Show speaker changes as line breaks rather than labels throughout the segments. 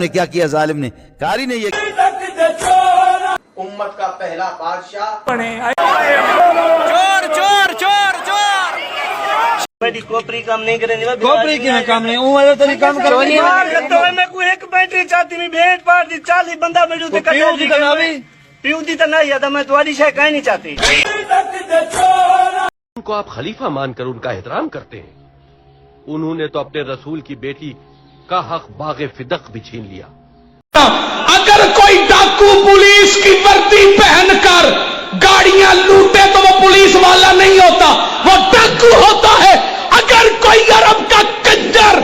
نے کیا کیا ظالم نے کاری نے یہ
امت کا پہلا بادشاہ
چور چور چور چور
کوپری کام نہیں کریں
کوپری کی کام نہیں وہ تو نہیں کام کرو
میں کوئی ایک بیٹری چاہتی نہیں بھیٹ پار دی 40 بندہ میرے تے
پیو دی تے نہ بھی
پیو دی تے نہیں ہے میں تمہاری شے کہیں نہیں چاہتی
ان کو آپ خلیفہ مان کر ان کا احترام کرتے ہیں. انہوں نے تو اپنے رسول کی بیٹی کا حق باغ فدق بھی چھین لیا.
اگر کوئی ڈاکو پولیس کی وردی پہن کر گاڑیاں لوٹے تو وہ پولیس والا نہیں ہوتا، وہ ڈاکو ہوتا ہے. اگر کوئی عرب کا کنجر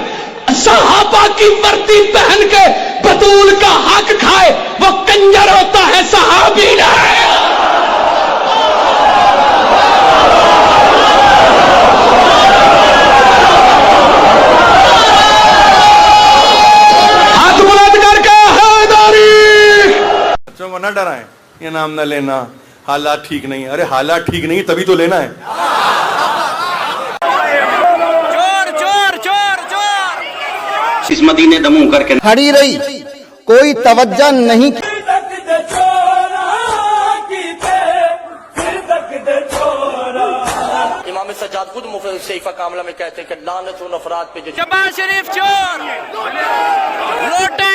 صحابہ کی وردی پہن کے بطول کا حق کھائے وہ کنجر ہوتا ہے، صحابی نہیں.
کو نہ ڈرائیں، یہ نام نہ لینا، حالات ٹھیک نہیں. ارے حالات ٹھیک نہیں تبھی تو لینا ہے.
چور چور چور چور
اس مدینے دموں کر کے
کھڑی رہی، کوئی توجہ نہیں.
امام سجاد خود شیفہ کاملہ میں کہتے ہیں کہ لعنت ان افراد پہ جو
شباز شریف چور لوٹے